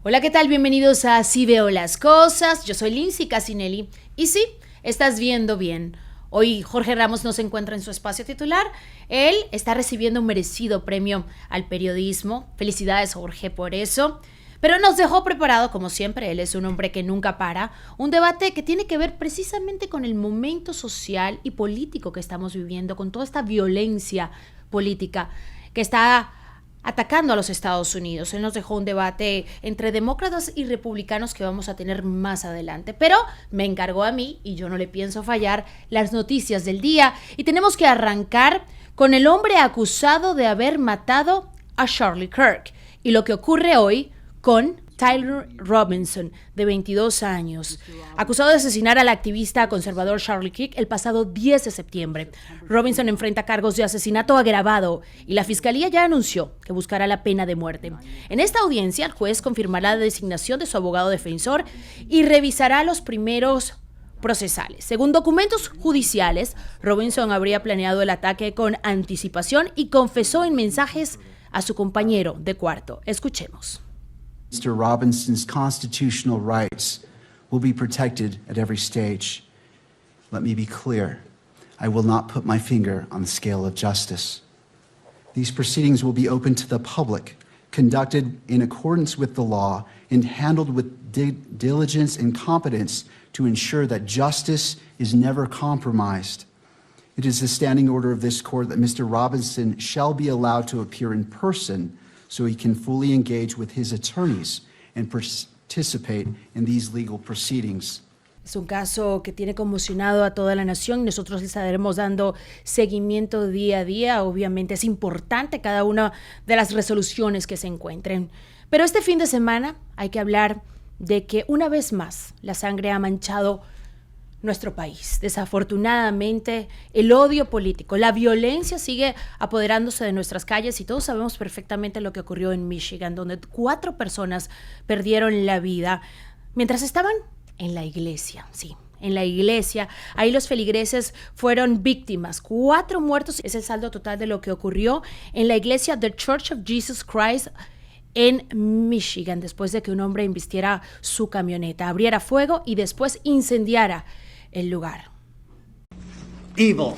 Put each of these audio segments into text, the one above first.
Hola, ¿qué tal? Bienvenidos a Así Veo las Cosas. Yo soy Lindsay Casinelli y sí, estás viendo bien. Hoy Jorge Ramos no se encuentra en su espacio titular. Él está recibiendo un merecido premio al periodismo. Felicidades, Jorge, por eso. Pero nos dejó preparado, como siempre, él es un hombre que nunca para, un debate que tiene que ver precisamente con el momento social y político que estamos viviendo, con toda esta violencia política que está atacando a los Estados Unidos. Él nos dejó un debate entre demócratas y republicanos que vamos a tener más adelante. Pero me encargó a mí, y yo no le pienso fallar, las noticias del día. Y tenemos que arrancar con el hombre acusado de haber matado a Charlie Kirk. Y lo que ocurre hoy con Tyler Robinson, de 22 años, acusado de asesinar al activista conservador Charlie Kirk el pasado 10 de septiembre. Robinson enfrenta cargos de asesinato agravado y la fiscalía ya anunció que buscará la pena de muerte. En esta audiencia, el juez confirmará la designación de su abogado defensor y revisará los primeros procesales. Según documentos judiciales, Robinson habría planeado el ataque con anticipación y confesó en mensajes a su compañero de cuarto. Escuchemos. Mr. Robinson's constitutional rights will be protected at every stage. Let me be clear. I will not put my finger on the scale of justice. These proceedings will be open to the public, conducted in accordance with the law, and handled with diligence and competence to ensure that justice is never compromised. It is the standing order of this court that Mr. Robinson shall be allowed to appear in person so he can fully engage with his attorneys and participate in these legal proceedings. Es un caso que tiene conmocionado a toda la nación. Nosotros les estaremos dando seguimiento día a día. Obviamente es importante cada una de las resoluciones que se encuentren. Pero este fin de semana hay que hablar de que una vez más la sangre ha manchado nuestro país. Desafortunadamente, el odio político, la violencia sigue apoderándose de nuestras calles y todos sabemos perfectamente lo que ocurrió en Michigan, donde 4 personas perdieron la vida mientras estaban en la iglesia. Sí, en la iglesia. Ahí los feligreses fueron víctimas. 4 muertos es el saldo total de lo que ocurrió en la iglesia The Church of Jesus Christ en Michigan, después de que un hombre embistiera su camioneta, abriera fuego y después incendiara el lugar. Evil.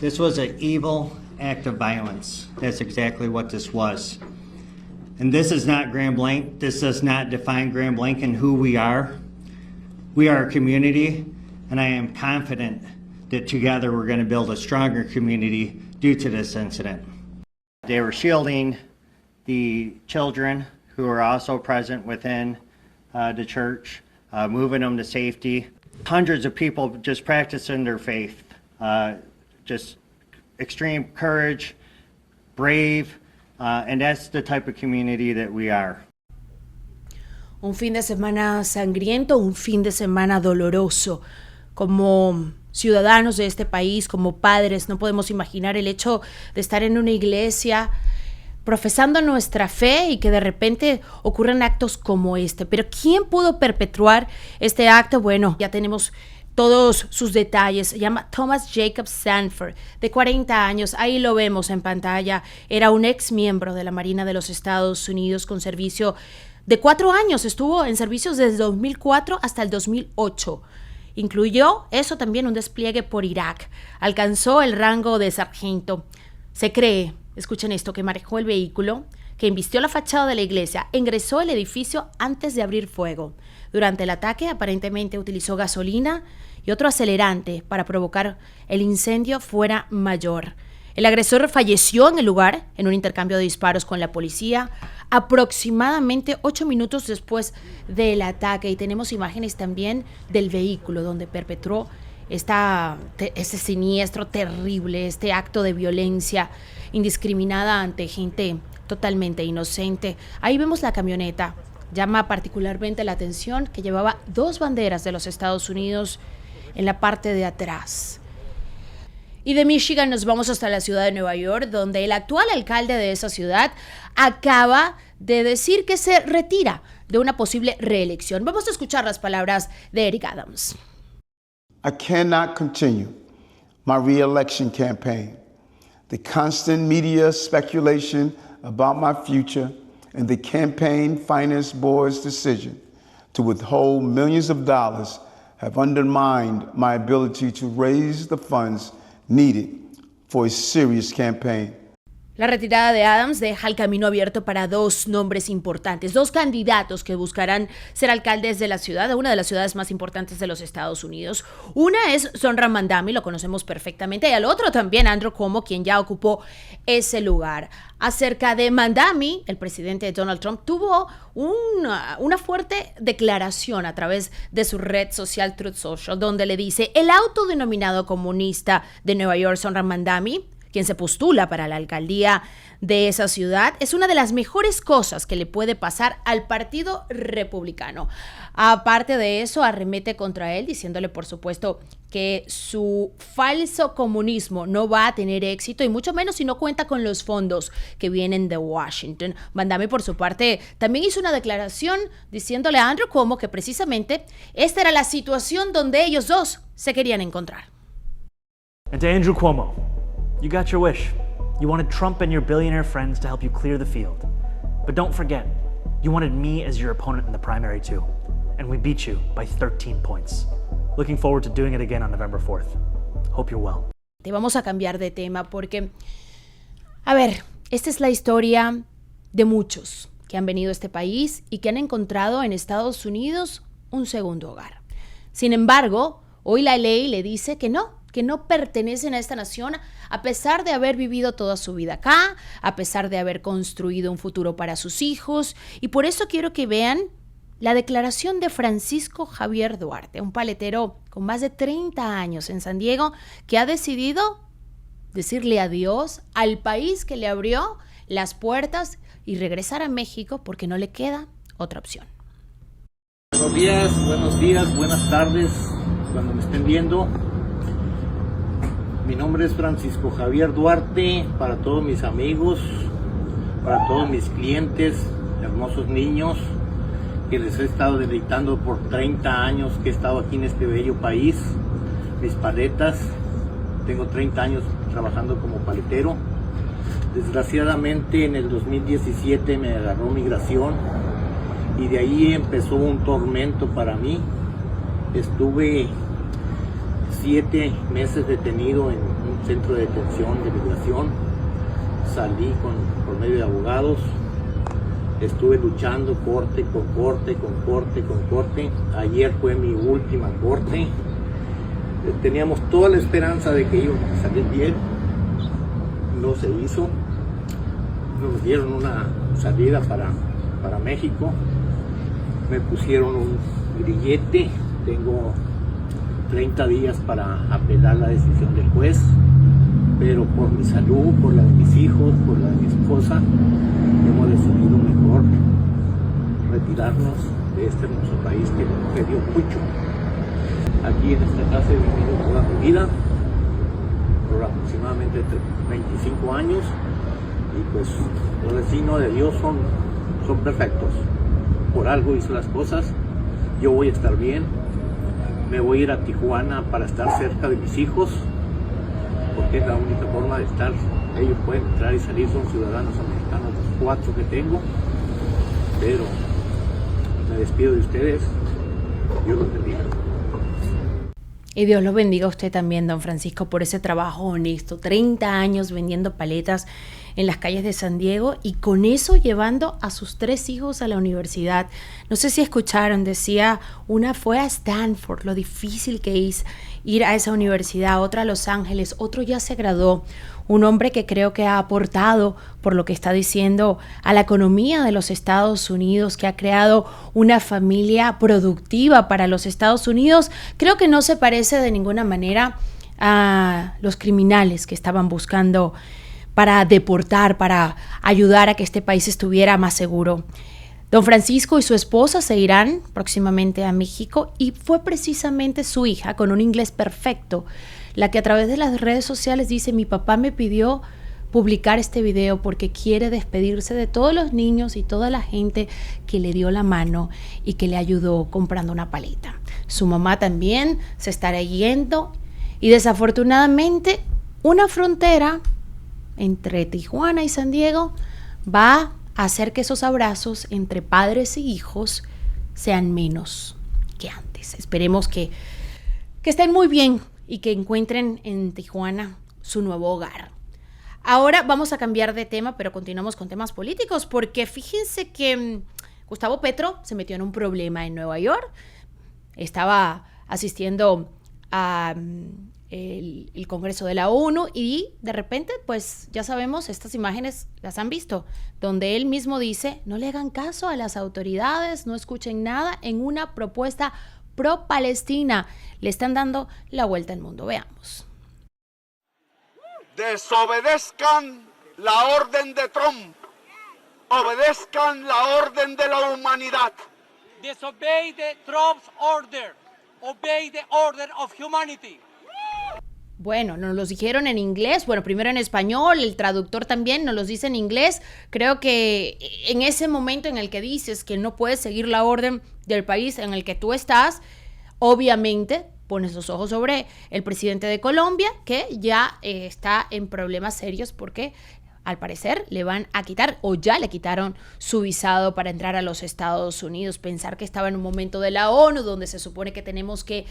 This was an evil act of violence. That's exactly what this was. And this is not Grand Blanc. This does not define Grand Blanc and who we are. We are a community, and I am confident that together we're going to build a stronger community due to this incident. They were shielding the children who are also present within the church, moving them to safety. Hundreds of people just practicing their faith, just extreme courage, brave, and that's the type of community that we are. Un fin de semana sangriento, un fin de semana doloroso. Como ciudadanos de este país, como padres, no podemos imaginar el hecho de estar en una iglesia profesando nuestra fe y que de repente ocurran actos como este. Pero ¿quién pudo perpetrar este acto? Bueno, ya tenemos todos sus detalles. Se llama Thomas Jacob Sanford, de 40 años. Ahí lo vemos en pantalla. Era un ex miembro de la Marina de los Estados Unidos con servicio de 4 años. Estuvo en servicios desde 2004 hasta el 2008. Incluyó eso también un despliegue por Irak. Alcanzó el rango de sargento. Se cree, escuchen esto, que manejó el vehículo, que embistió la fachada de la iglesia, ingresó al edificio antes de abrir fuego. Durante el ataque, aparentemente utilizó gasolina y otro acelerante para provocar el incendio fuera mayor. El agresor falleció en el lugar en un intercambio de disparos con la policía aproximadamente 8 minutos después del ataque. Y tenemos imágenes también del vehículo donde perpetró este siniestro terrible, este acto de violencia indiscriminada ante gente totalmente inocente. Ahí vemos la camioneta. Llama particularmente la atención que llevaba 2 banderas de los Estados Unidos en la parte de atrás. Y de Michigan nos vamos hasta la ciudad de Nueva York, donde el actual alcalde de esa ciudad acaba de decir que se retira de una posible reelección. Vamos a escuchar las palabras de Eric Adams. I cannot continue my re-election campaign. The constant media speculation about my future and the Campaign Finance Board's decision to withhold millions of dollars have undermined my ability to raise the funds needed for a serious campaign. La retirada de Adams deja el camino abierto para dos nombres importantes, dos candidatos que buscarán ser alcaldes de la ciudad, de una de las ciudades más importantes de los Estados Unidos. Una es Zohran Mamdani, lo conocemos perfectamente, y al otro también Andrew Cuomo, quien ya ocupó ese lugar. Acerca de Mamdani, el presidente Donald Trump tuvo una fuerte declaración a través de su red social Truth Social, donde le dice: el autodenominado comunista de Nueva York, Zohran Mamdani, quien se postula para la alcaldía de esa ciudad, es una de las mejores cosas que le puede pasar al Partido Republicano. Aparte de eso, arremete contra él, diciéndole, por supuesto, que su falso comunismo no va a tener éxito, y mucho menos si no cuenta con los fondos que vienen de Washington. Mamdani, por su parte, también hizo una declaración diciéndole a Andrew Cuomo que precisamente esta era la situación donde ellos dos se querían encontrar. And to Andrew Cuomo, you got your wish. You wanted Trump and your billionaire friends to help you clear the field. But don't forget, you wanted me as your opponent in the primary too. And we beat you by 13 points. Looking forward to doing it again on November 4th. Hope you're well. Te vamos a cambiar de tema porque, a ver, esta es la historia de muchos que han venido a este país y que han encontrado en Estados Unidos un segundo hogar. Sin embargo, hoy la ley le dice que no pertenecen a esta nación, a pesar de haber vivido toda su vida acá, a pesar de haber construido un futuro para sus hijos. Y por eso quiero que vean la declaración de Francisco Javier Duarte, un paletero con más de 30 años en San Diego, que ha decidido decirle adiós al país que le abrió las puertas y regresar a México porque no le queda otra opción. Buenos días, buenas tardes, cuando me estén viendo. Mi nombre es Francisco Javier Duarte, para todos mis amigos, para todos mis clientes, hermosos niños, que les he estado deleitando por 30 años que he estado aquí en este bello país, mis paletas. Tengo 30 años trabajando como paletero. Desgraciadamente en el 2017 me agarró migración y de ahí empezó un tormento para mí. Estuve 7 meses detenido en un centro de detención de migración. Salí por medio de abogados. Estuve luchando corte con corte. Ayer fue mi última corte. Teníamos toda la esperanza de que íbamos a salir bien. No se hizo. Nos dieron una salida para México. Me pusieron un grillete. Tengo 30 días para apelar la decisión del juez, pero por mi salud, por la de mis hijos, por la de mi esposa, hemos decidido mejor retirarnos de este hermoso país que me dio mucho. Aquí en esta casa he vivido toda mi vida, por aproximadamente 25 años, y pues los vecinos de Dios son perfectos. Por algo hizo las cosas. Yo voy a estar bien. Me voy a ir a Tijuana para estar cerca de mis hijos, porque es la única forma de estar. Ellos pueden entrar y salir, son ciudadanos americanos, los 4 que tengo, pero me despido de ustedes. Dios los bendiga. Y Dios lo bendiga a usted también, don Francisco, por ese trabajo honesto. 30 años vendiendo paletas en las calles de San Diego y con eso llevando a sus 3 hijos a la universidad. No sé si escucharon, decía, una fue a Stanford, lo difícil que es ir a esa universidad, otra a Los Ángeles, otro ya se graduó. Un hombre que creo que ha aportado, por lo que está diciendo, a la economía de los Estados Unidos, que ha creado una familia productiva para los Estados Unidos. Creo que no se parece de ninguna manera a los criminales que estaban buscando para deportar, para ayudar a que este país estuviera más seguro. Don Francisco y su esposa se irán próximamente a México y fue precisamente su hija, con un inglés perfecto, la que a través de las redes sociales dice: mi papá me pidió publicar este video porque quiere despedirse de todos los niños y toda la gente que le dio la mano y que le ayudó comprando una paleta. Su mamá también se estará yendo y desafortunadamente una frontera entre Tijuana y San Diego va hacer que esos abrazos entre padres e hijos sean menos que antes. Esperemos que estén muy bien y que encuentren en Tijuana su nuevo hogar. Ahora vamos a cambiar de tema, pero continuamos con temas políticos, porque fíjense que Gustavo Petro se metió en un problema en Nueva York. Estaba asistiendo a el Congreso de la ONU y de repente, pues ya sabemos, estas imágenes las han visto, donde él mismo dice, no le hagan caso a las autoridades, no escuchen nada en una propuesta pro-Palestina. Le están dando la vuelta al mundo. Veamos. Desobedezcan la orden de Trump, obedezcan la orden de la humanidad. Disobey the Trump's order, obey the order of humanity. Bueno, nos los dijeron en inglés, bueno, primero en español, el traductor también nos los dice en inglés. Creo que en ese momento en el que dices que no puedes seguir la orden del país en el que tú estás, obviamente pones los ojos sobre el presidente de Colombia, que ya está en problemas serios porque al parecer le van a quitar o ya le quitaron su visado para entrar a los Estados Unidos. Pensar que estaba en un momento de la ONU donde se supone que tenemos que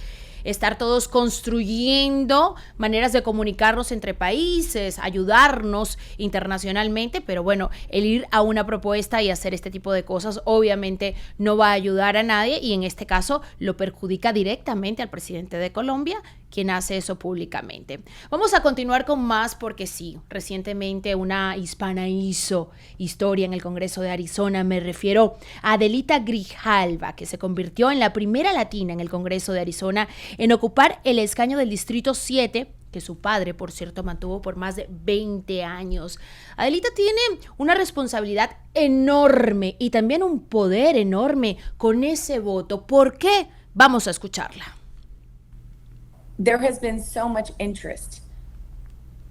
estar todos construyendo maneras de comunicarnos entre países, ayudarnos internacionalmente, pero bueno, el ir a una propuesta y hacer este tipo de cosas obviamente no va a ayudar a nadie y en este caso lo perjudica directamente al presidente de Colombia, quien hace eso públicamente. Vamos a continuar con más porque sí, recientemente una hispana hizo historia en el Congreso de Arizona. Me refiero a Adelita Grijalva, que se convirtió en la primera latina en el Congreso de Arizona en ocupar el escaño del Distrito 7, que su padre, por cierto, mantuvo por más de 20 años. Adelita tiene una responsabilidad enorme y también un poder enorme con ese voto. ¿Por qué? Vamos a escucharla. There has been so much interest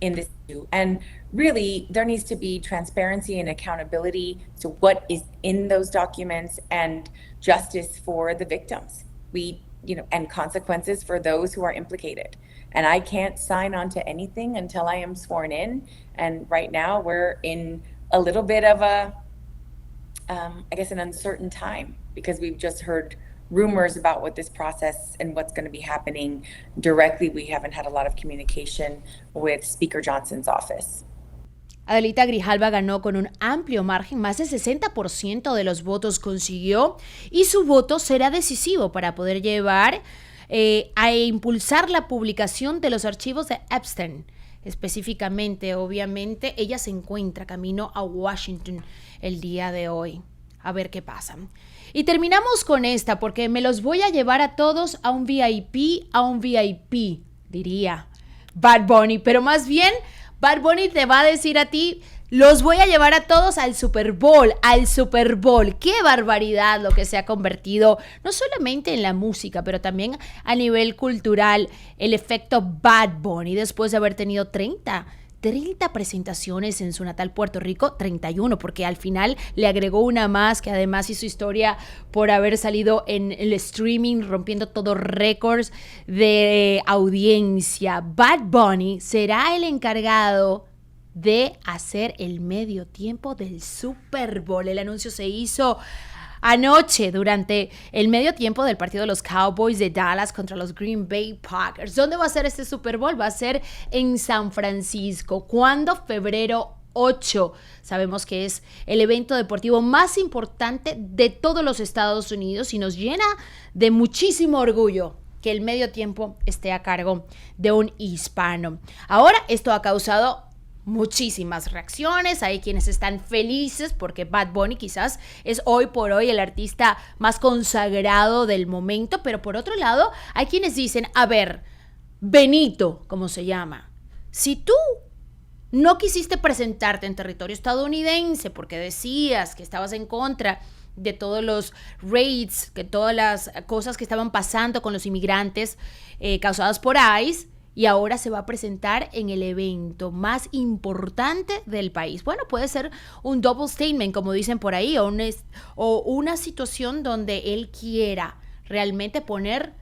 in this issue, and really there needs to be transparency and accountability to what is in those documents and justice for the victims. And consequences for those who are implicated. And I can't sign on to anything until I am sworn in. And right now we're in a little bit of an uncertain time because we've just heard rumors about what this process and what's going to be happening directly. We haven't had a lot of communication with Speaker Johnson's office. Adelita Grijalva ganó con un amplio margen, más del 60% de los votos consiguió y su voto será decisivo para poder llevar a impulsar la publicación de los archivos de Epstein. Específicamente, obviamente, ella se encuentra camino a Washington el día de hoy. A ver qué pasa. Y terminamos con esta porque me los voy a llevar a todos a un VIP, diría Bad Bunny, pero más bien Bad Bunny te va a decir a ti, los voy a llevar a todos al Super Bowl, ¡Qué barbaridad lo que se ha convertido, no solamente en la música, pero también a nivel cultural, el efecto Bad Bunny, después de haber tenido 30 presentaciones en su natal Puerto Rico, 31, porque al final le agregó una más que además hizo historia por haber salido en el streaming, rompiendo todos récords de audiencia. Bad Bunny será el encargado de hacer el medio tiempo del Super Bowl. El anuncio se hizo anoche durante el medio tiempo del partido de los Cowboys de Dallas contra los Green Bay Packers. ¿Dónde va a ser este Super Bowl? Va a ser en San Francisco. ¿Cuándo? Febrero 8. Sabemos que es el evento deportivo más importante de todos los Estados Unidos y nos llena de muchísimo orgullo que el medio tiempo esté a cargo de un hispano. Ahora, esto ha causado muchísimas reacciones, hay quienes están felices porque Bad Bunny quizás es hoy por hoy el artista más consagrado del momento, pero por otro lado hay quienes dicen, a ver, Benito, como se llama, si tú no quisiste presentarte en territorio estadounidense porque decías que estabas en contra de todos los raids, que todas las cosas que estaban pasando con los inmigrantes causadas por ICE, y ahora se va a presentar en el evento más importante del país. Bueno, puede ser un double statement, como dicen por ahí, o una situación donde él quiera realmente poner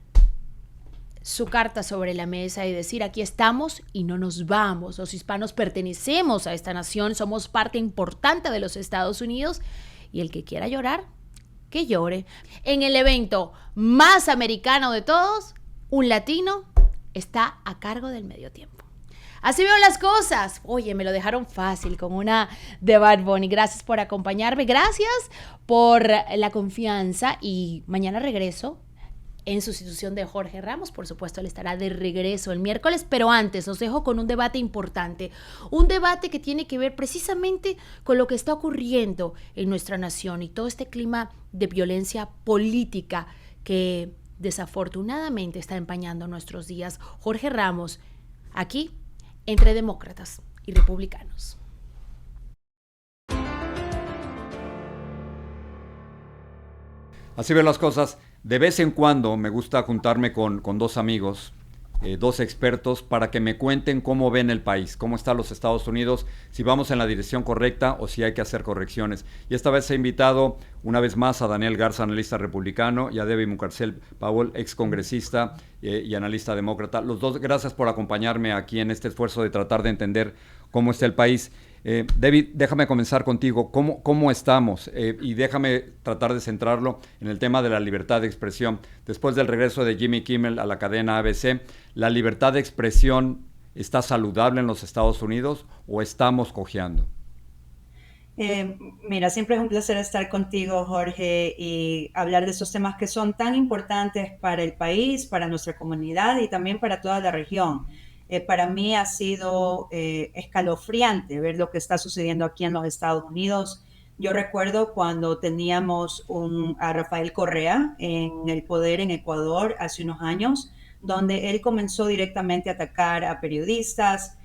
su carta sobre la mesa y decir: aquí estamos y no nos vamos. Los hispanos pertenecemos a esta nación, somos parte importante de los Estados Unidos, y el que quiera llorar, que llore. En el evento más americano de todos, un latino está a cargo del medio tiempo. Así veo las cosas. Oye, me lo dejaron fácil con una de Bad Bunny. Gracias por acompañarme, gracias por la confianza, y mañana regreso en sustitución de Jorge Ramos. Por supuesto, él estará de regreso el miércoles, pero antes los dejo con un debate importante, un debate que tiene que ver precisamente con lo que está ocurriendo en nuestra nación y todo este clima de violencia política que desafortunadamente está empañando nuestros días. Jorge Ramos, aquí, entre demócratas y republicanos. Así ven las cosas. De vez en cuando me gusta juntarme con dos amigos, dos expertos, para que me cuenten cómo ven el país, cómo están los Estados Unidos, si vamos en la dirección correcta o si hay que hacer correcciones. Y esta vez he invitado una vez más a Daniel Garza, analista republicano, y a Debbie Mucarsel Powell, ex congresista y analista demócrata. Los dos, gracias por acompañarme aquí en este esfuerzo de tratar de entender cómo está el país. Debbie, déjame comenzar contigo. ¿Cómo estamos? Y déjame tratar de centrarlo en el tema de la libertad de expresión. Después del regreso de Jimmy Kimmel a la cadena ABC, ¿la libertad de expresión está saludable en los Estados Unidos o estamos cojeando? Mira, siempre es un placer estar contigo, Jorge, y hablar de estos temas que son tan importantes para el país, para nuestra comunidad y también para toda la región. Para mí ha sido escalofriante ver lo que está sucediendo aquí en los Estados Unidos. Yo recuerdo cuando teníamos a Rafael Correa en el poder en Ecuador hace unos años, donde él comenzó directamente a atacar a periodistas,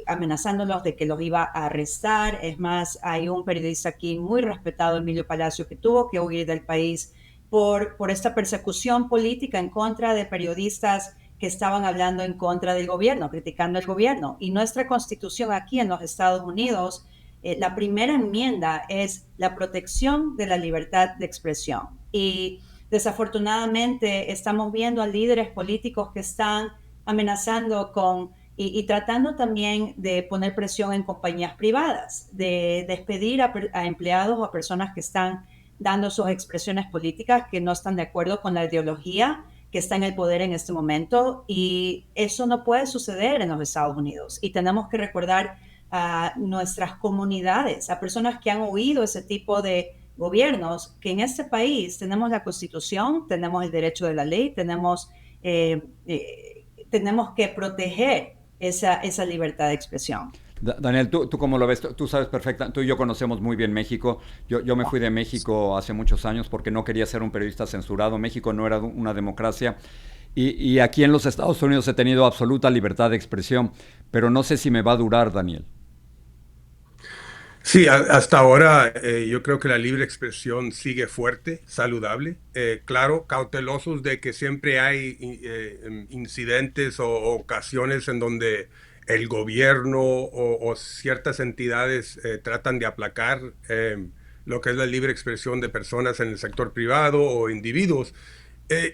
amenazándolos de que los iba a arrestar. Es más, hay un periodista aquí muy respetado, Emilio Palacio, que tuvo que huir del país por esta persecución política en contra de periodistas que estaban hablando en contra del gobierno, criticando el gobierno. Y nuestra constitución aquí en los Estados Unidos, la primera enmienda es la protección de la libertad de expresión. Y desafortunadamente estamos viendo a líderes políticos que están amenazando y tratando también de poner presión en compañías privadas, de despedir a empleados o a personas que están dando sus expresiones políticas que no están de acuerdo con la ideología que está en el poder en este momento, y eso no puede suceder en los Estados Unidos. Y tenemos que recordar a nuestras comunidades, a personas que han huido ese tipo de gobiernos, que en este país tenemos la Constitución, tenemos el derecho de la ley, tenemos que proteger esa libertad de expresión. Daniel, ¿tú cómo lo ves? Tú sabes perfectamente, tú y yo conocemos muy bien México. Yo me fui de México hace muchos años porque no quería ser un periodista censurado. México no era una democracia. Y aquí en los Estados Unidos he tenido absoluta libertad de expresión, pero no sé si me va a durar, Daniel. Sí, hasta ahora yo creo que la libre expresión sigue fuerte, saludable. Claro, cautelosos de que siempre hay incidentes o ocasiones en donde el gobierno o ciertas entidades tratan de aplacar lo que es la libre expresión de personas en el sector privado o individuos.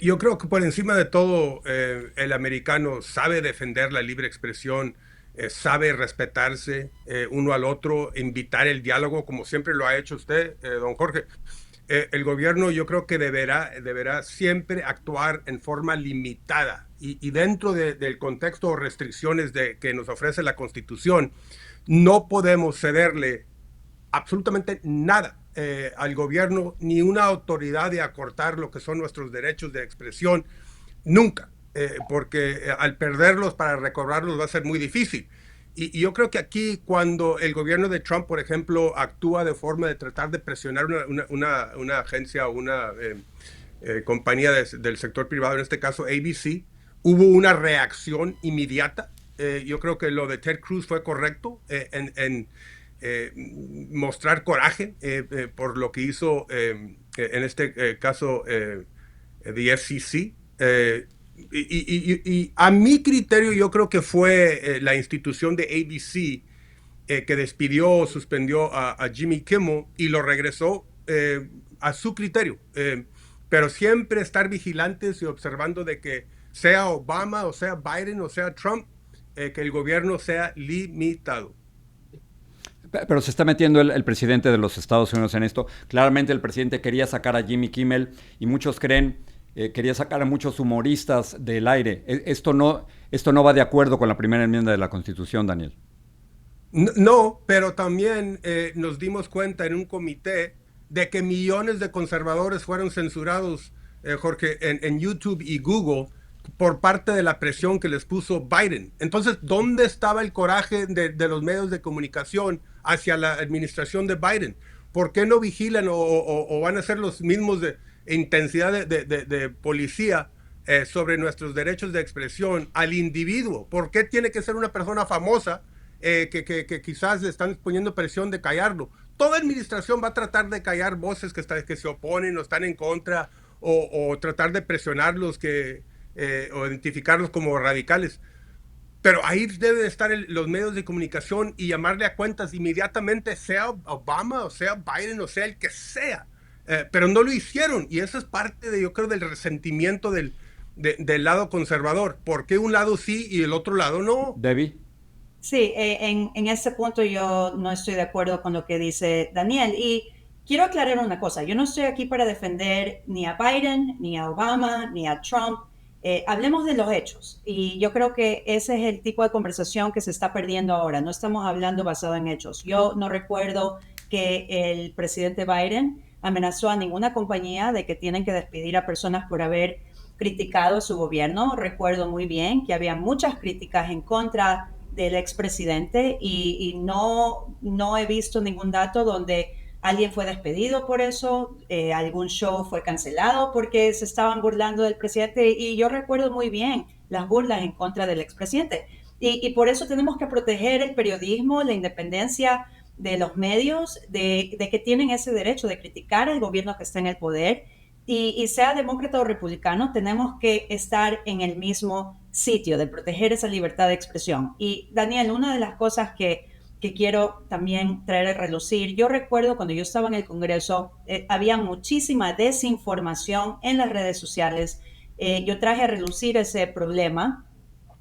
Yo creo que por encima de todo el americano sabe defender la libre expresión, sabe respetarse uno al otro, invitar el diálogo como siempre lo ha hecho usted, don Jorge. El gobierno yo creo que deberá siempre actuar en forma limitada y dentro del contexto o restricciones que nos ofrece la Constitución. No podemos cederle absolutamente nada al gobierno, ni una autoridad de acortar lo que son nuestros derechos de expresión, nunca, porque al perderlos para recobrarlos va a ser muy difícil. Y yo creo que aquí cuando el gobierno de Trump, por ejemplo, actúa de forma de tratar de presionar una agencia o una compañía del sector privado, en este caso ABC, hubo una reacción inmediata. Yo creo que lo de Ted Cruz fue correcto en mostrar coraje por lo que hizo en este caso the FCC. Y a mi criterio yo creo que fue la institución de ABC que despidió o suspendió a Jimmy Kimmel y lo regresó a su criterio. Pero siempre estar vigilantes y observando de que sea Obama, o sea Biden, o sea Trump, que el gobierno sea limitado. Pero se está metiendo el presidente de los Estados Unidos en esto. Claramente el presidente quería sacar a Jimmy Kimmel y muchos creen, quería sacar a muchos humoristas del aire. Esto no va de acuerdo con la primera enmienda de la Constitución, Daniel. No, pero también nos dimos cuenta en un comité de que millones de conservadores fueron censurados, Jorge, en YouTube y Google por parte de la presión que les puso Biden. Entonces, ¿dónde estaba el coraje de los medios de comunicación hacia la administración de Biden? ¿Por qué no vigilan o van a ser los mismos de intensidad de policía sobre nuestros derechos de expresión al individuo? ¿Por qué tiene que ser una persona famosa que quizás le están poniendo presión de callarlo? Toda administración va a tratar de callar voces que se oponen o están en contra o tratar de presionarlos o identificarlos como radicales. Pero ahí deben estar los medios de comunicación y llamarle a cuentas inmediatamente, sea Obama, o sea Biden, o sea el que sea. Pero no lo hicieron, y eso es parte, yo creo, del resentimiento del lado conservador. ¿Por qué un lado sí y el otro lado no? Debbie. Sí, en ese punto yo no estoy de acuerdo con lo que dice Daniel. Y quiero aclarar una cosa. Yo no estoy aquí para defender ni a Biden, ni a Obama, ni a Trump. Hablemos de los hechos. Y yo creo que ese es el tipo de conversación que se está perdiendo ahora. No estamos hablando basado en hechos. Yo no recuerdo que el presidente Biden amenazó a ninguna compañía de que tienen que despedir a personas por haber criticado a su gobierno. Recuerdo muy bien que había muchas críticas en contra del expresidente y no he visto ningún dato donde alguien fue despedido por eso, algún show fue cancelado porque se estaban burlando del presidente, y yo recuerdo muy bien las burlas en contra del expresidente. Y por eso tenemos que proteger el periodismo, la independencia de los medios, de que tienen ese derecho de criticar al gobierno que está en el poder. Y sea demócrata o republicano, tenemos que estar en el mismo sitio de proteger esa libertad de expresión. Y Daniel, una de las cosas que quiero también traer a relucir, yo recuerdo cuando yo estaba en el Congreso, había muchísima desinformación en las redes sociales. Yo traje a relucir ese problema.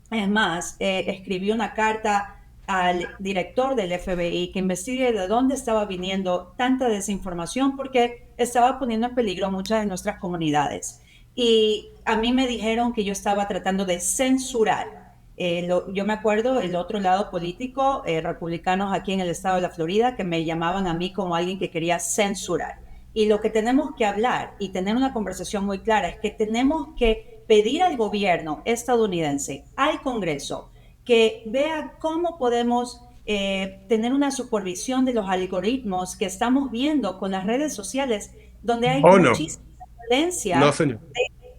Es más, escribí una carta al director del FBI que investigue de dónde estaba viniendo tanta desinformación, porque estaba poniendo en peligro muchas de nuestras comunidades. Y a mí me dijeron que yo estaba tratando de censurar. Yo me acuerdo el otro lado político, republicanos aquí en el estado de la Florida, que me llamaban a mí como alguien que quería censurar. Y lo que tenemos que hablar y tener una conversación muy clara es que tenemos que pedir al gobierno estadounidense, al Congreso, que vea cómo podemos tener una supervisión de los algoritmos que estamos viendo con las redes sociales, donde hay muchísima violencia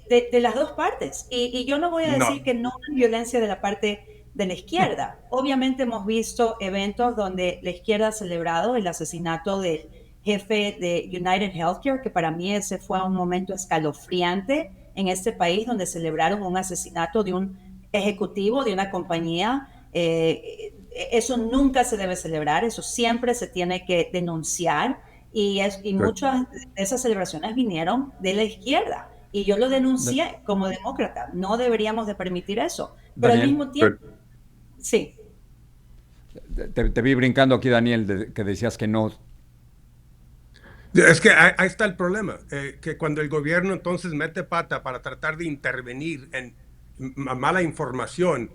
de las dos partes. Y yo no voy a decir que no hay violencia de la parte de la izquierda. Obviamente hemos visto eventos donde la izquierda ha celebrado el asesinato del jefe de United Healthcare, que para mí ese fue un momento escalofriante en este país, donde celebraron un asesinato de un ejecutivo de una compañía. Eso nunca se debe celebrar, eso siempre se tiene que denunciar, y muchas de esas celebraciones vinieron de la izquierda, y yo lo denuncié como demócrata. No deberíamos de permitir eso, pero Daniel, al mismo tiempo, sí. Te vi brincando aquí, Daniel, que decías que no. Es que ahí está el problema, que cuando el gobierno entonces mete pata para tratar de intervenir en mala información,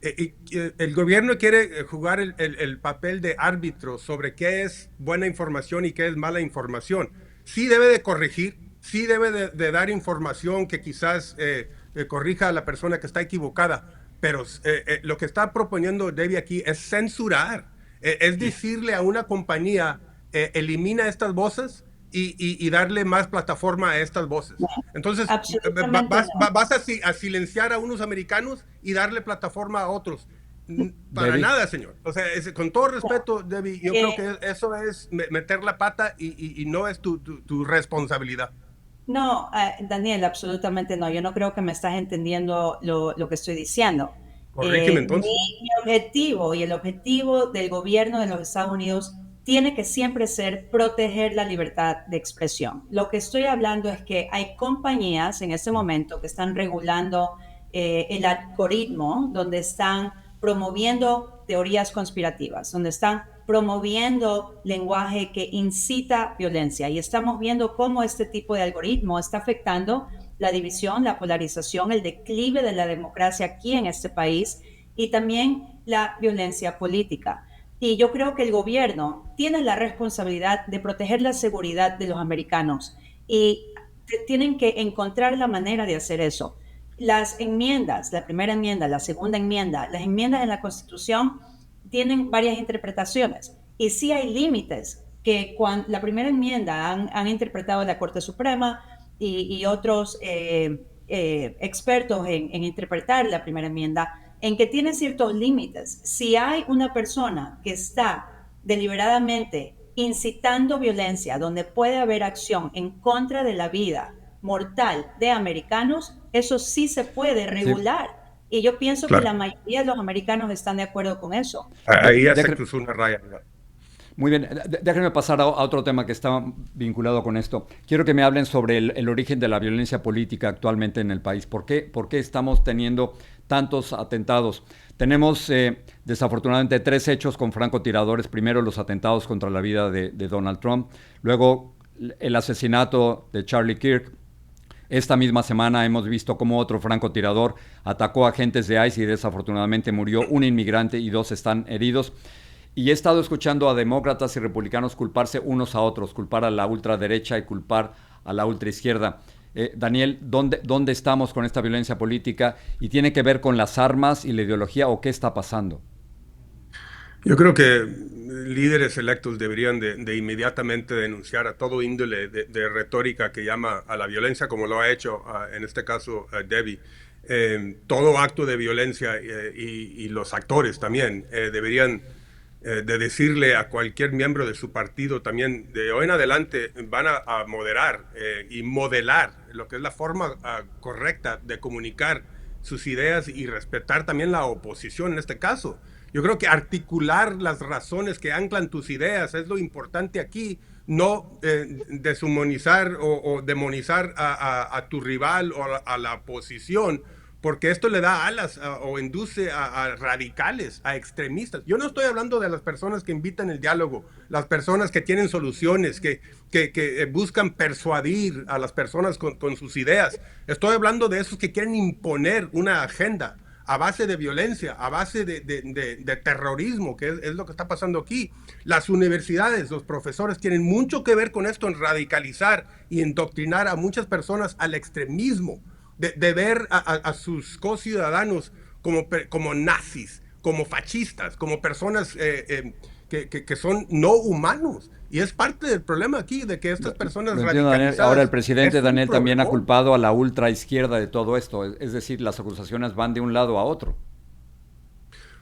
el gobierno quiere jugar el papel de árbitro sobre qué es buena información y qué es mala información. Sí debe de corregir, sí debe de dar información que quizás corrija a la persona que está equivocada, pero lo que está proponiendo Debbie aquí es censurar, es decirle a una compañía, elimina estas voces y darle más plataforma a estas voces. Entonces, vas a silenciar a unos americanos y darle plataforma a otros. Para Debbie. nada, señor. O sea, con todo respeto, Debbie, yo creo que eso es meter la pata y no es tu responsabilidad. No, Daniel, absolutamente no. Yo no creo que me estás entendiendo lo que estoy diciendo. Corrígeme entonces. Mi objetivo y el objetivo del gobierno de los Estados Unidos tiene que siempre ser proteger la libertad de expresión. Lo que estoy hablando es que hay compañías en este momento que están regulando el algoritmo donde están promoviendo teorías conspirativas, donde están promoviendo lenguaje que incita violencia. Y estamos viendo cómo este tipo de algoritmo está afectando la división, la polarización, el declive de la democracia aquí en este país y también la violencia política. Y yo creo que el gobierno tiene la responsabilidad de proteger la seguridad de los americanos y tienen que encontrar la manera de hacer eso. Las enmiendas, la primera enmienda, la segunda enmienda, las enmiendas en la Constitución tienen varias interpretaciones y sí hay límites que cuando la primera enmienda han interpretado la Corte Suprema y otros expertos en interpretar la primera enmienda, en que tiene ciertos límites. Si hay una persona que está deliberadamente incitando violencia, donde puede haber acción en contra de la vida mortal de americanos, eso sí se puede regular. Sí. Y yo pienso que la mayoría de los americanos están de acuerdo con eso. Ahí ya se cruzó una raya. Muy bien, déjenme pasar a otro tema que está vinculado con esto. Quiero que me hablen sobre el origen de la violencia política actualmente en el país. ¿Por qué estamos teniendo tantos atentados? Tenemos desafortunadamente 3 hechos con francotiradores. Primero, los atentados contra la vida de Donald Trump. Luego, el asesinato de Charlie Kirk. Esta misma semana hemos visto cómo otro francotirador atacó a agentes de ICE y desafortunadamente murió un inmigrante y 2 están heridos. Y he estado escuchando a demócratas y republicanos culparse unos a otros, culpar a la ultraderecha y culpar a la ultraizquierda. Daniel, ¿dónde estamos con esta violencia política? ¿Y tiene que ver con las armas y la ideología o qué está pasando? Yo creo que líderes electos deberían de inmediatamente denunciar a todo índole de retórica que llama a la violencia, como lo ha hecho en este caso Debbie. Todo acto de violencia y los actores también deberían de decirle a cualquier miembro de su partido también, de hoy en adelante van a moderar y modelar lo que es la forma correcta de comunicar sus ideas y respetar también la oposición en este caso. Yo creo que articular las razones que anclan tus ideas es lo importante aquí, no deshumanizar o demonizar a tu rival o a la oposición, porque esto le da alas o induce a radicales, a extremistas. Yo no estoy hablando de las personas que invitan el diálogo, las personas que tienen soluciones, que buscan persuadir a las personas con sus ideas. Estoy hablando de esos que quieren imponer una agenda a base de violencia, a base de terrorismo, que es lo que está pasando aquí. Las universidades, los profesores tienen mucho que ver con esto, en radicalizar y endoctrinar a muchas personas al extremismo, de ver a sus co-ciudadanos como nazis, como fascistas, como personas que son no humanos. Y es parte del problema aquí, de que estas personas radicalizadas... Ahora el presidente Daniel también ha culpado a la ultraizquierda de todo esto, es decir, las acusaciones van de un lado a otro.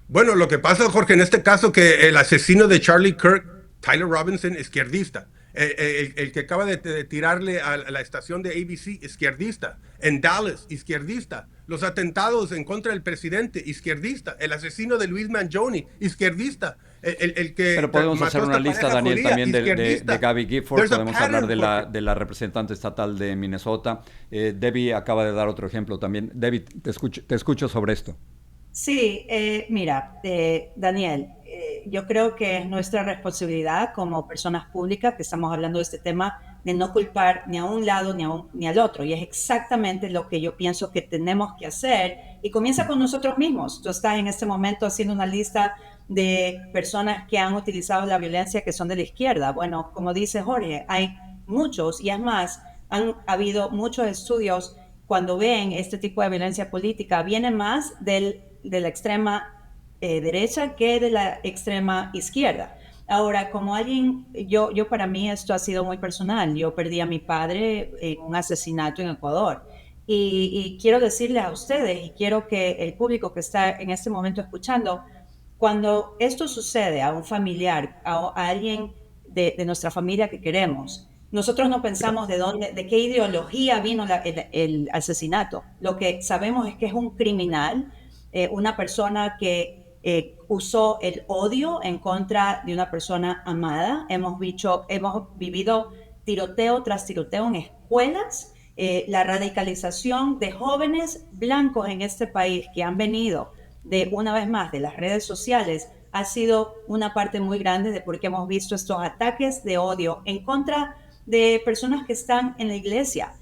Bueno, lo que pasa, Jorge, en este caso, que el asesino de Charlie Kirk, Tyler Robinson, izquierdista. El que acaba de tirarle a la estación de ABC, izquierdista. En Dallas, izquierdista. Los atentados en contra del presidente, izquierdista. El asesino de Luis Mangione, izquierdista. Pero podemos hacer una lista, Daniel, también de Gabby Gifford. Podemos hablar de la representante estatal de Minnesota. Debbie acaba de dar otro ejemplo también. Debbie, te escucho sobre esto. Sí, mira, Daniel, yo creo que es nuestra responsabilidad como personas públicas que estamos hablando de este tema, de no culpar ni a un lado ni al otro. Y es exactamente lo que yo pienso que tenemos que hacer. Y comienza con nosotros mismos. Tú estás en este momento haciendo una lista de personas que han utilizado la violencia que son de la izquierda. Bueno, como dice Jorge, hay muchos, y es más, han habido muchos estudios cuando ven este tipo de violencia política, viene más de la extrema derecha que de la extrema izquierda. Ahora, como alguien, yo para mí esto ha sido muy personal. Yo perdí a mi padre en un asesinato en Ecuador. Y quiero decirles a ustedes, y quiero que el público que está en este momento escuchando, cuando esto sucede a un familiar, a alguien de nuestra familia que queremos, nosotros no pensamos de qué ideología vino el asesinato. Lo que sabemos es que es un criminal, una persona que usó el odio en contra de una persona amada. Hemos vivido tiroteo tras tiroteo en escuelas, la radicalización de jóvenes blancos en este país que han venido una vez más de las redes sociales ha sido una parte muy grande de por qué hemos visto estos ataques de odio en contra de personas que están en la iglesia,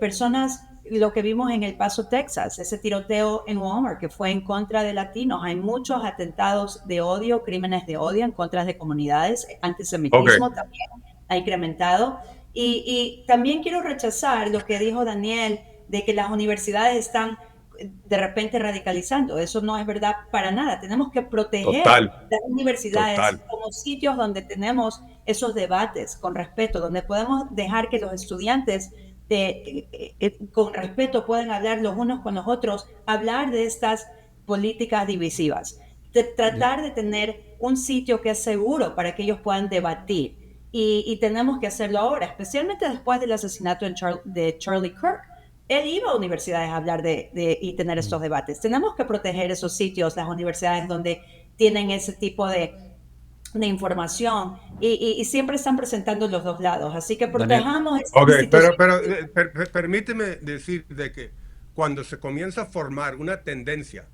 personas, lo que vimos en El Paso, Texas, ese tiroteo en Walmart que fue en contra de latinos. Hay muchos atentados de odio, crímenes de odio en contra de comunidades, antisemitismo también ha incrementado. Y también quiero rechazar lo que dijo Daniel de que las universidades están de repente radicalizando. Eso no es verdad para nada. Tenemos que proteger las universidades como sitios donde tenemos esos debates con respeto, donde podemos dejar que los estudiantes con respeto puedan hablar los unos con los otros, hablar de estas políticas divisivas, tratar de tener un sitio que es seguro para que ellos puedan debatir. Y tenemos que hacerlo ahora, especialmente después del asesinato de Charlie Kirk. Él iba a universidades a hablar y tener estos debates. Tenemos que proteger esos sitios, las universidades donde tienen ese tipo de información y siempre están presentando los dos lados. Así que protejamos esta institución. Pero permíteme decir de que cuando se comienza a formar una tendencia,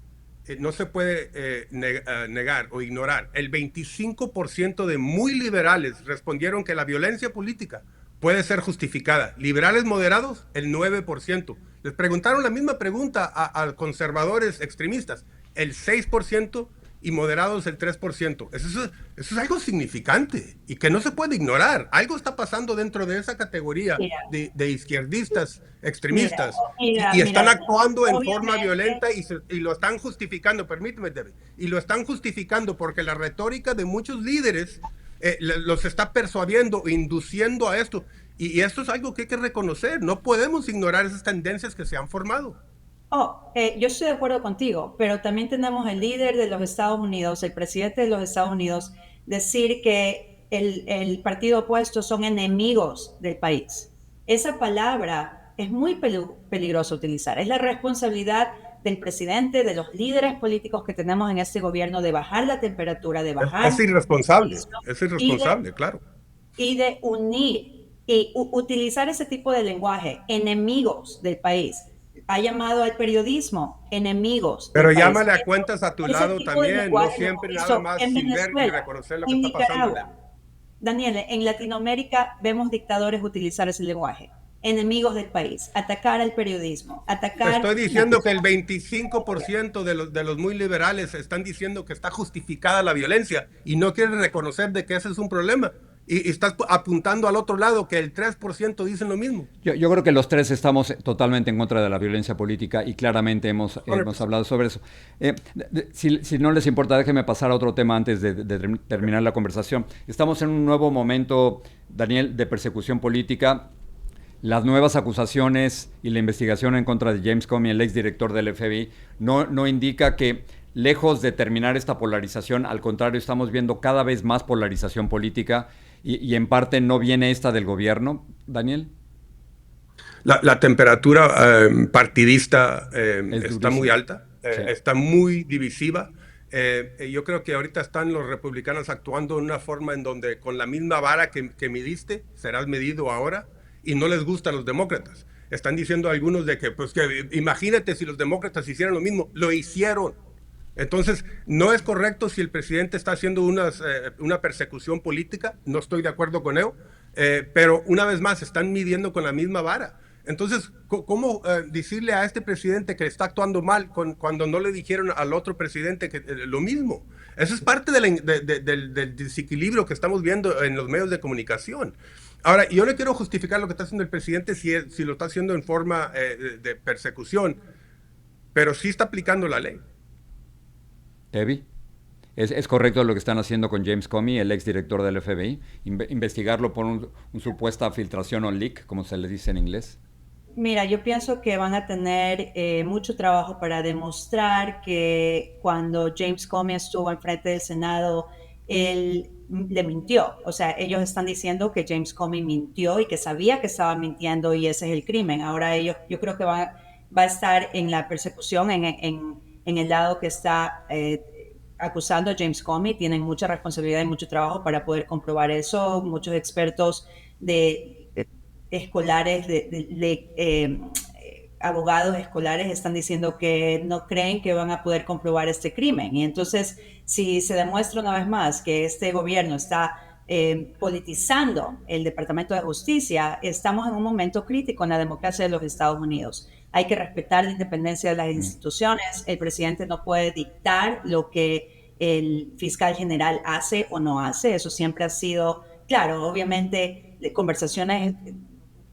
no se puede negar o ignorar. El 25% de muy liberales respondieron que la violencia política puede ser justificada. Liberales moderados, el 9%. Les preguntaron la misma pregunta a conservadores extremistas, el 6%, y moderados el 3%. Eso es algo significante y que no se puede ignorar. Algo está pasando dentro de esa categoría de izquierdistas extremistas y están actuando en forma violenta y lo están justificando. Permíteme, David. Y lo están justificando porque la retórica de muchos líderes los está persuadiendo, induciendo a esto. Y esto es algo que hay que reconocer. No podemos ignorar esas tendencias que se han formado. Yo estoy de acuerdo contigo, pero también tenemos el líder de los Estados Unidos, el presidente de los Estados Unidos, decir que el partido opuesto son enemigos del país. Esa palabra es muy peligrosa utilizar. Es la responsabilidad del presidente, de los líderes políticos que tenemos en este gobierno, de bajar la temperatura, de bajar... Es irresponsable, claro. Y de unir y utilizar ese tipo de lenguaje, enemigos del país. Ha llamado al periodismo enemigos. Pero llámale a cuentas a tu lado también, no siempre nada más sin ver y reconocer lo que está pasando. Daniel, en Latinoamérica vemos dictadores utilizar ese lenguaje. Enemigos del país, atacar al periodismo, atacar... Estoy diciendo que el 25% de los muy liberales están diciendo que está justificada la violencia y no quieren reconocer de que ese es un problema. Y estás apuntando al otro lado, que el 3% dicen lo mismo. Yo creo que los tres estamos totalmente en contra de la violencia política y claramente hemos hablado sobre eso. Si no les importa, déjenme pasar a otro tema antes de terminar la conversación. Estamos en un nuevo momento, Daniel, de persecución política. Las nuevas acusaciones y la investigación en contra de James Comey, el exdirector del FBI, no indica que, lejos de terminar esta polarización, al contrario, estamos viendo cada vez más polarización política y en parte no viene esta del gobierno, Daniel. La temperatura partidista está muy alta, está muy divisiva. Yo creo que ahorita están los republicanos actuando de una forma en donde con la misma vara que midiste, serás medido ahora, y no les gustan los demócratas. Están diciendo algunos de que imagínate si los demócratas hicieran lo mismo. Lo hicieron. Entonces, no es correcto si el presidente está haciendo una persecución política, no estoy de acuerdo con ello, pero una vez más están midiendo con la misma vara. Entonces, ¿cómo decirle a este presidente que está actuando mal cuando no le dijeron al otro presidente que lo mismo? Eso es parte del desequilibrio que estamos viendo en los medios de comunicación. Ahora, yo no quiero justificar lo que está haciendo el presidente si lo está haciendo en forma de persecución, pero sí está aplicando la ley. Debbie, ¿es correcto lo que están haciendo con James Comey, el exdirector del FBI? ¿Investigarlo por una supuesta filtración o leak, como se le dice en inglés? Mira, yo pienso que van a tener mucho trabajo para demostrar que cuando James Comey estuvo al frente del Senado, él le mintió. O sea, ellos están diciendo que James Comey mintió y que sabía que estaba mintiendo y ese es el crimen. Ahora yo creo que va a estar en la persecución, en el lado que está acusando a James Comey. Tienen mucha responsabilidad y mucho trabajo para poder comprobar eso. Muchos expertos escolares, abogados escolares están diciendo que no creen que van a poder comprobar este crimen. Y entonces, si se demuestra una vez más que este gobierno está politizando el Departamento de Justicia, estamos en un momento crítico en la democracia de los Estados Unidos. Hay que respetar la independencia de las instituciones. El presidente no puede dictar lo que el fiscal general hace o no hace. Eso siempre ha sido, claro, obviamente conversaciones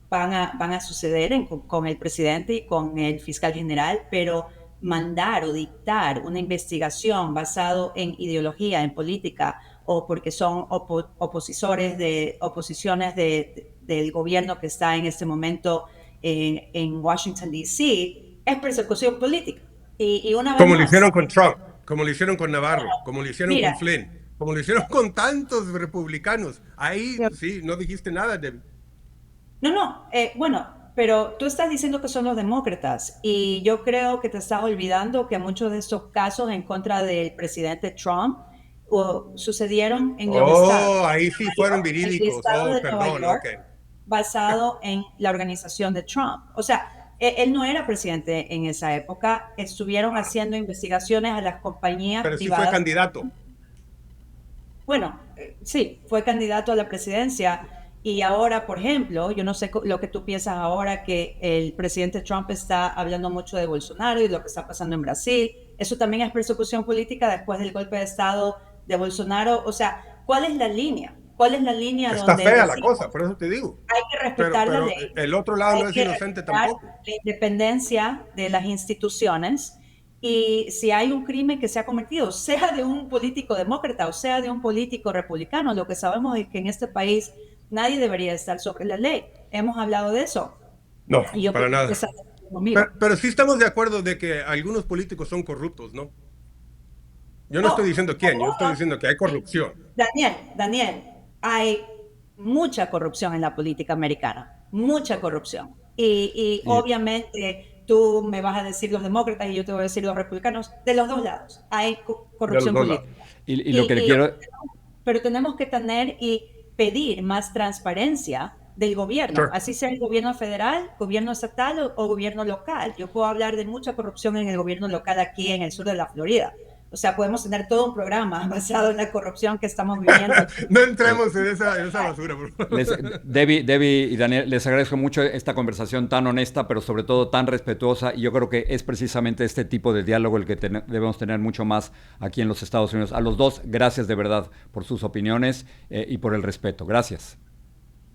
van a suceder con el presidente y con el fiscal general, pero mandar o dictar una investigación basado en ideología, en política, o porque son oposiciones del gobierno que está en este momento en Washington, D.C., es persecución política. Y una vez como más, lo hicieron con Trump, como lo hicieron con Navarro, como lo hicieron mira, con Flynn, como lo hicieron con tantos republicanos. Ahí sí, no dijiste nada, Debbie. No, bueno, pero tú estás diciendo que son los demócratas y yo creo que te estás olvidando que muchos de estos casos en contra del presidente Trump sucedieron en los estados. Ahí sí fueron El verídicos. estado de Nueva Perdón, York, ok. basado en la organización de Trump. O sea, él no era presidente en esa época. Estuvieron haciendo investigaciones a las compañías Pero sí privadas. fue candidato. Bueno, sí, fue candidato a la presidencia. Y ahora, por ejemplo, yo no sé lo que tú piensas ahora que el presidente Trump está hablando mucho de Bolsonaro y lo que está pasando en Brasil. Eso también es persecución política después del golpe de Estado de Bolsonaro. O sea, ¿cuál es la línea? ¿Cuál es la línea Está donde fea la cosa, por eso te digo. hay que respetar Pero la ley? el otro lado Hay no es que inocente respetar tampoco. la independencia de las instituciones. Y si hay un crimen que se ha cometido, sea de un político demócrata o sea de un político republicano, lo que sabemos es que en este país nadie debería estar sobre la ley. Hemos hablado de eso. No, Y yo para creo nada. que esa- mira, Pero sí estamos de acuerdo de que algunos políticos son corruptos, ¿no? Yo no No. estoy diciendo quién, yo estoy diciendo que hay corrupción. Daniel, hay mucha corrupción en la política americana, mucha corrupción. Y obviamente tú me vas a decir los demócratas y yo te voy a decir los republicanos, de los dos lados hay corrupción De los dos política. Y lo que le quiero... Pero tenemos que tener y pedir más transparencia del gobierno, Sure. así sea el gobierno federal, gobierno estatal o gobierno local. Yo puedo hablar de mucha corrupción en el gobierno local aquí en el sur de la Florida. O sea, podemos tener todo un programa basado en la corrupción que estamos viviendo. No entremos en esa basura, por favor. Debbie y Daniel, les agradezco mucho esta conversación tan honesta, pero sobre todo tan respetuosa, y yo creo que es precisamente este tipo de diálogo el que debemos tener mucho más aquí en los Estados Unidos. A los dos, gracias de verdad por sus opiniones y por el respeto. Gracias.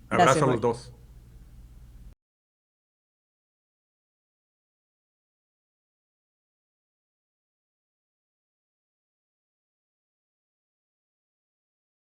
Abrazo a Gracias, los dos.